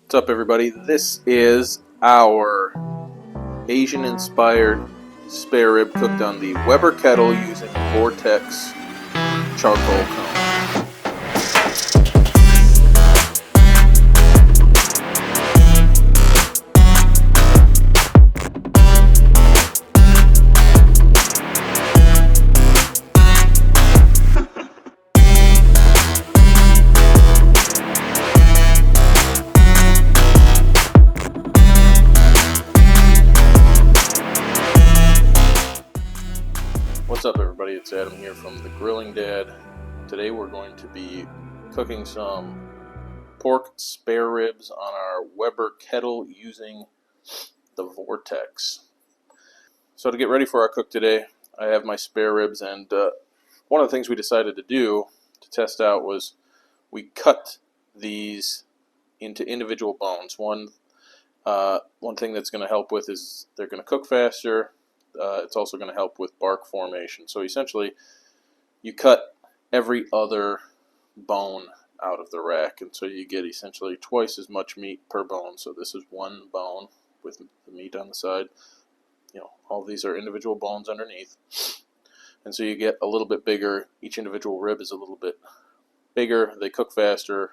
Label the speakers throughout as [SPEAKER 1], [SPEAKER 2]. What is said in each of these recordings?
[SPEAKER 1] What's up, everybody? This is our Asian-inspired spare rib cooked on the Weber kettle using Vortex charcoal cone. What's up, everybody? It's Adam here from The Grilling Dad. Today we're going to be cooking some pork spare ribs on our Weber kettle using the Vortex. So to get ready for our cook today, I have my spare ribs, and one of the things we decided to do to test out was we cut these into individual bones. One thing that's going to help with is they're going to cook faster. It's also going to help with bark formation. So essentially, you cut every other bone out of the rack, and so you get essentially twice as much meat per bone. So this is one bone with the meat on the side. All these are individual bones underneath, and so you get a little bit bigger. Each individual rib is a little bit bigger. They cook faster,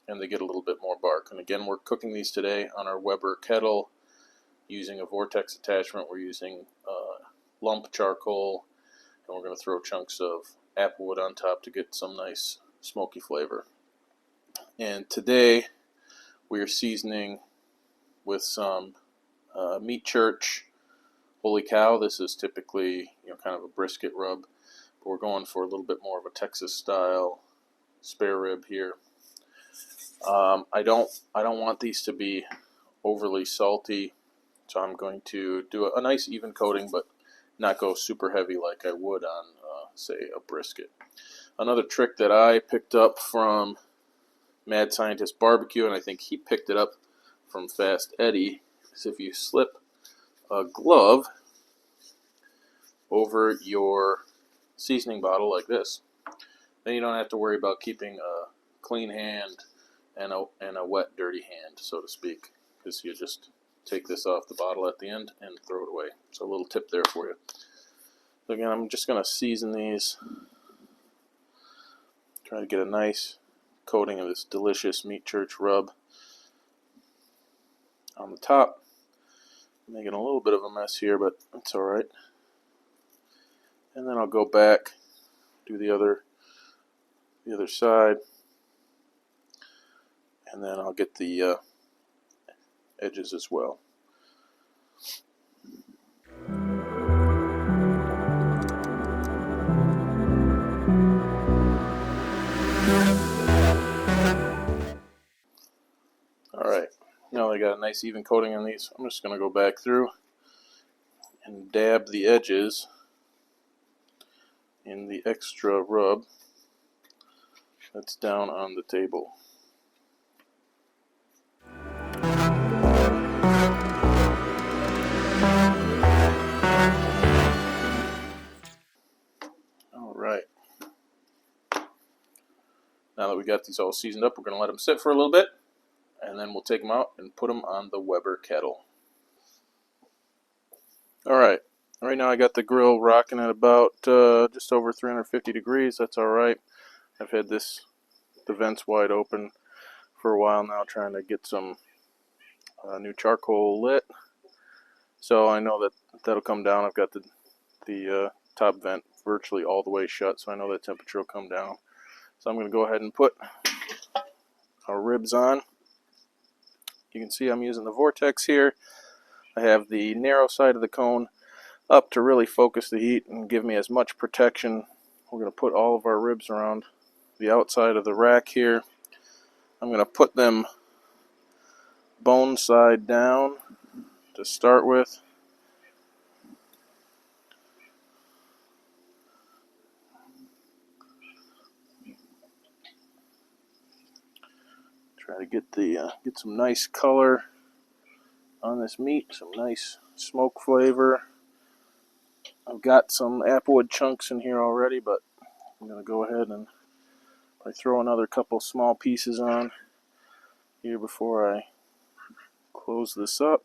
[SPEAKER 1] and they get a little bit more bark. And again, we're cooking these today on our Weber kettle using a Vortex attachment. We're using lump charcoal, and we're going to throw chunks of applewood on top to get some nice smoky flavor. And today we are seasoning with some meat church. Holy cow, this is typically kind of a brisket rub, but we're going for a little bit more of a Texas style spare rib here. I don't want these to be overly salty, so I'm going to do a nice even coating, but not go super heavy like I would on, say, a brisket. Another trick that I picked up from Mad Scientist Barbecue, and I think he picked it up from Fast Eddie, is if you slip a glove over your seasoning bottle like this, then you don't have to worry about keeping a clean hand and a wet, dirty hand, so to speak, because you just take this off the bottle at the end and throw it away. So a little tip there for you. So again, I'm just going to season these, try to get a nice coating of this delicious meat church rub on the top. I'm making a little bit of a mess here, but it's alright. And then I'll go back, do the other side, and then I'll get the edges as well. Alright, now that I got a nice even coating on these, I'm just going to go back through and dab the edges in the extra rub that's down on the table. Alright, now that we got these all seasoned up, we're going to let them sit for a little bit, and then we'll take them out and put them on the Weber kettle. Alright, right now I got the grill rocking at about just over 350 degrees. That's alright. I've had the vents wide open for a while now, trying to get some new charcoal lit. So I know that'll come down. I've got the top vent virtually all the way shut, so I know that temperature will come down. So I'm going to go ahead and put our ribs on. You can see I'm using the Vortex here. I have the narrow side of the cone up to really focus the heat and give me as much protection. We're going to put all of our ribs around the outside of the rack here. I'm going to put them bone side down to start with. Try to get some nice color on this meat, some nice smoke flavor. I've got some applewood chunks in here already, but I'm going to go ahead and throw another couple small pieces on here before I close this up.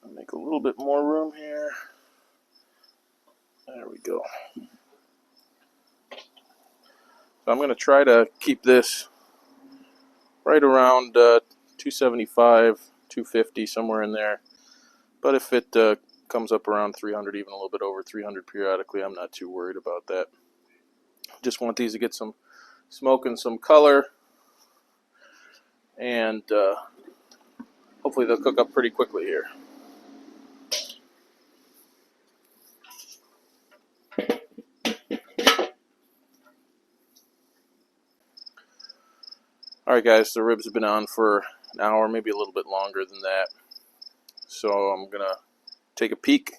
[SPEAKER 1] I'll make a little bit more room here. There we go. So I'm going to try to keep this right around 275, 250, somewhere in there. But if it comes up around 300, even a little bit over 300 periodically, I'm not too worried about that. Just want these to get some smoke and some color, and hopefully they'll cook up pretty quickly here. Alright guys, the ribs have been on for an hour, maybe a little bit longer than that. So I'm going to take a peek,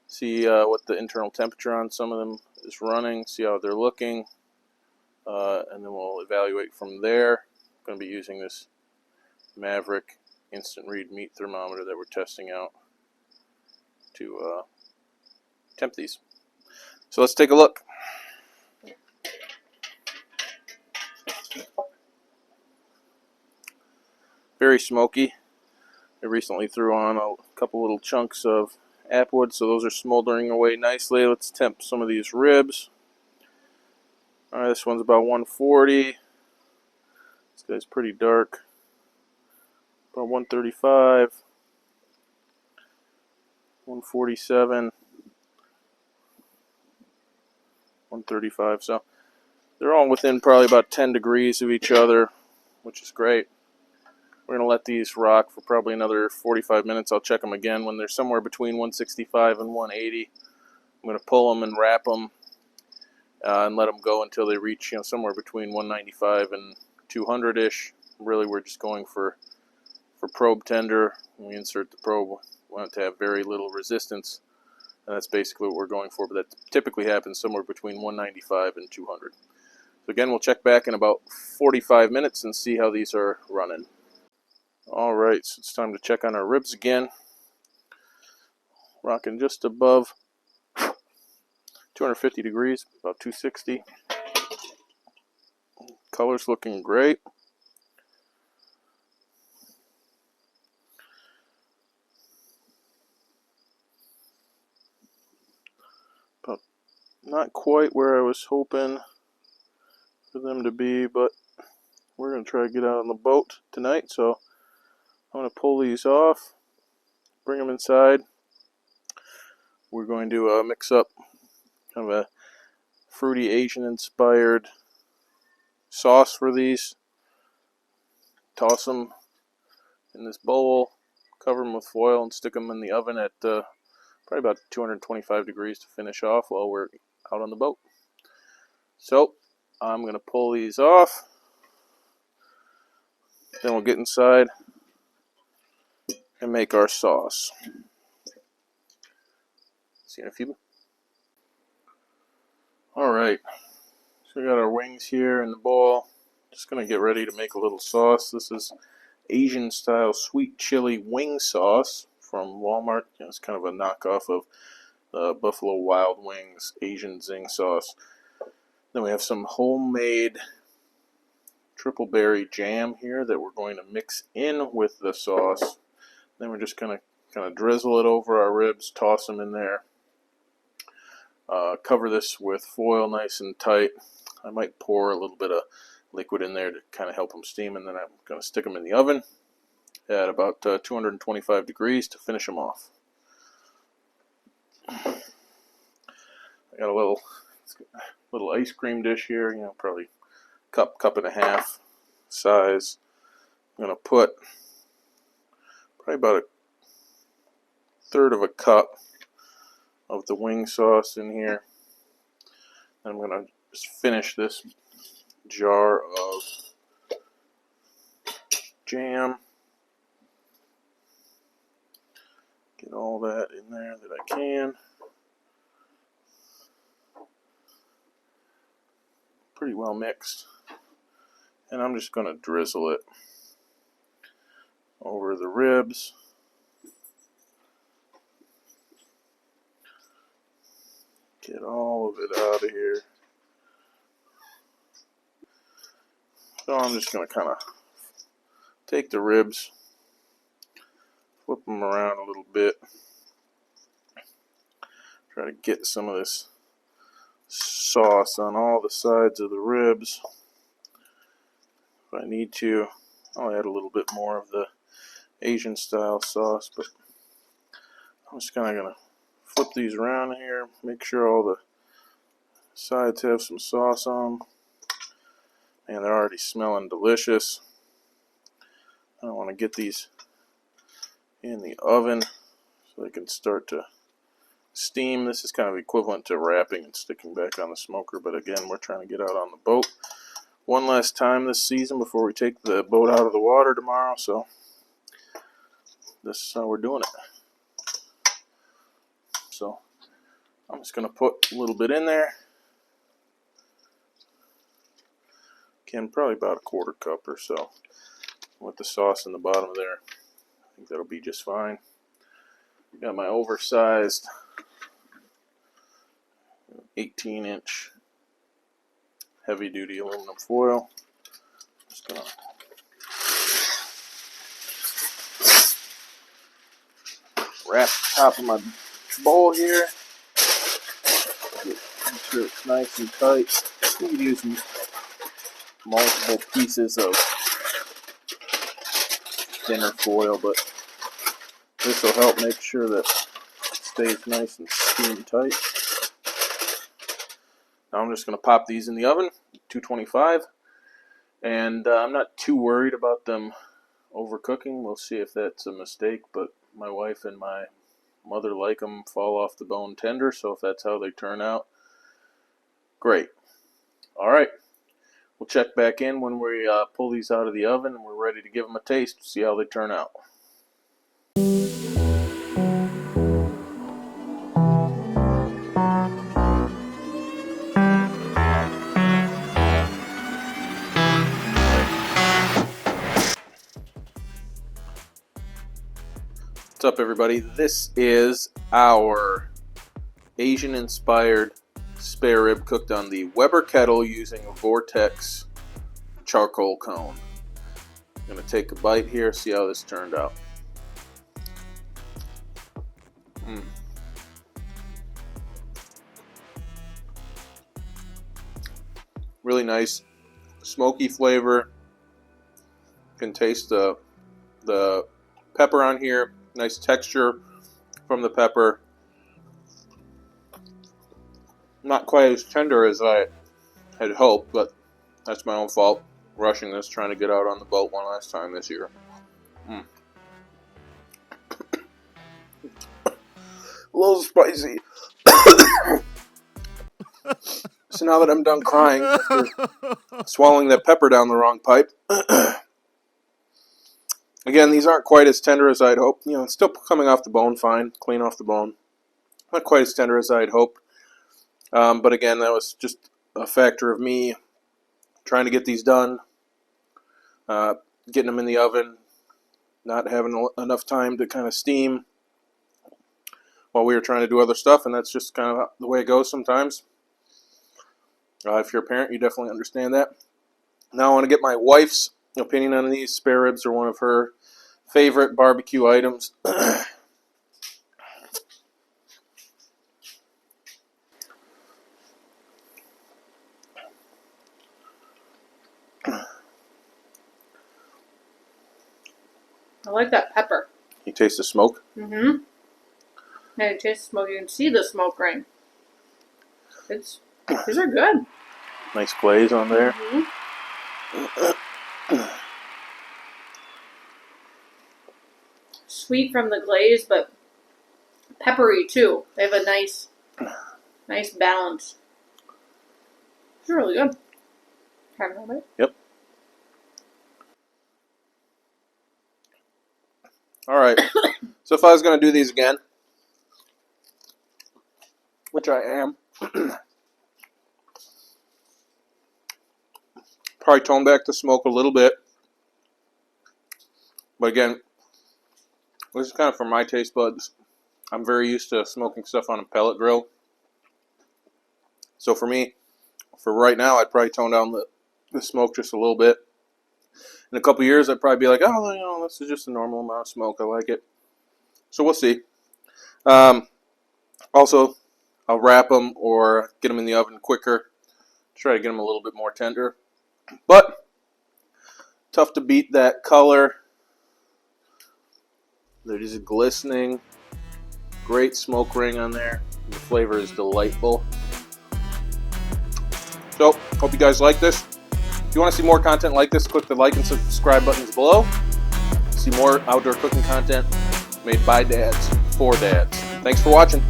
[SPEAKER 1] see what the internal temperature on some of them is running, see how they're looking, and then we'll evaluate from there. I'm going to be using this Maverick instant read meat thermometer that we're testing out to temp these. So let's take a look. Very smoky. I recently threw on a couple little chunks of applewood, so those are smoldering away nicely. Let's temp some of these ribs. Alright, this one's about 140. This guy's pretty dark. About 135. 147. 135. So they're all within probably about 10 degrees of each other, which is great. We're going to let these rock for probably another 45 minutes. I'll check them again when they're somewhere between 165 and 180. I'm going to pull them and wrap them and let them go until they reach somewhere between 195 and 200-ish. Really, we're just going for probe tender. When we insert the probe, we want it to have very little resistance, and that's basically what we're going for, but that typically happens somewhere between 195 and 200. So again, we'll check back in about 45 minutes and see how these are running. Alright, so it's time to check on our ribs again. Rocking just above 250 degrees, about 260. Color's looking great. But not quite where I was hoping for them to be, but we're going to try to get out on the boat tonight, so I'm going to pull these off, bring them inside. We're going to mix up kind of a fruity Asian-inspired sauce for these. Toss them in this bowl, cover them with foil, and stick them in the oven at probably about 225 degrees to finish off while we're out on the boat. So I'm going to pull these off. Then we'll get inside and make our sauce. See you in a few. Alright, so we got our wings here in the bowl. Just going to get ready to make a little sauce. This is Asian style sweet chili wing sauce from Walmart. It's kind of a knockoff of Buffalo Wild Wings Asian zing sauce. Then we have some homemade triple berry jam here that we're going to mix in with the sauce. Then we're just going to kind of drizzle it over our ribs, toss them in there. Cover this with foil nice and tight. I might pour a little bit of liquid in there to kind of help them steam, and then I'm going to stick them in the oven at about 225 degrees to finish them off. I got a little ice cream dish here, probably cup and a half size. I'm going to put probably about a third of a cup of the wing sauce in here. And I'm going to just finish this jar of jam. Get all that in there that I can. Pretty well mixed. And I'm just going to drizzle it over the ribs. Get all of it out of here. So I'm just going to kind of take the ribs, flip them around a little bit, try to get some of this sauce on all the sides of the ribs. If I need to, I'll add a little bit more of the Asian style sauce, but I'm just kind of going to flip these around here, make sure all the sides have some sauce on them. And they're already smelling delicious. I want to get these in the oven so they can start to steam. This is kind of equivalent to wrapping and sticking back on the smoker, but again, we're trying to get out on the boat one last time this season before we take the boat out of the water tomorrow, so this is how we're doing it. So I'm just going to put a little bit in there. Again, probably about a 1/4 cup or so with the sauce in the bottom of there. I think that'll be just fine. Got my oversized 18-inch heavy-duty aluminum foil. Just gonna wrap the top of my bowl here. Make sure it's nice and tight. You can use multiple pieces of thinner foil, but this will help make sure that it stays nice and steam tight. Now I'm just going to pop these in the oven, 225, and I'm not too worried about them overcooking. We'll see if that's a mistake, but my wife and my mother like them fall off the bone tender, so if that's how they turn out, great. All right, we'll check back in when we pull these out of the oven and we're ready to give them a taste, see how they turn out. What's up, everybody? This is our Asian-inspired spare rib cooked on the Weber kettle using a Vortex charcoal cone. I'm going to take a bite here, see how this turned out. Really nice smoky flavor. You can taste the pepper on here. Nice texture from the pepper. Not quite as tender as I had hoped, but that's my own fault. Rushing this, trying to get out on the boat one last time this year. A little spicy. So now that I'm done crying after swallowing that pepper down the wrong pipe. Again, these aren't quite as tender as I'd hoped. You know, it's still coming off the bone fine, clean off the bone. Not quite as tender as I'd hoped. But again, that was just a factor of me trying to get these done, getting them in the oven, not having enough time to kind of steam while we were trying to do other stuff, and that's just kind of the way it goes sometimes. If you're a parent, you definitely understand that. Now I want to get my wife's opinion on these. Spare ribs are one of her favorite barbecue items.
[SPEAKER 2] I like that pepper.
[SPEAKER 1] You taste the smoke?
[SPEAKER 2] Mm-hmm. Yeah, you taste the smoke. You can see the smoke ring. These are good.
[SPEAKER 1] Nice glaze on there.
[SPEAKER 2] Mm-hmm. Sweet from the glaze, but peppery too. They have a nice balance. It's really good. Have a little bit.
[SPEAKER 1] Yep. All right. So if I was going to do these again, which I am, probably tone back the smoke a little bit. But again, this is kind of for my taste buds. I'm very used to smoking stuff on a pellet grill. So for me, for right now, I'd probably tone down the smoke just a little bit. In a couple years, I'd probably be like, oh, you know, this is just a normal amount of smoke. I like it. So we'll see. Also, I'll wrap them or get them in the oven quicker. Try to get them a little bit more tender. But tough to beat that color. They're just glistening. Great smoke ring on there. The flavor is delightful. So, hope you guys like this. If you want to see more content like this, click the like and subscribe buttons below. See more outdoor cooking content made by dads for dads. Thanks for watching.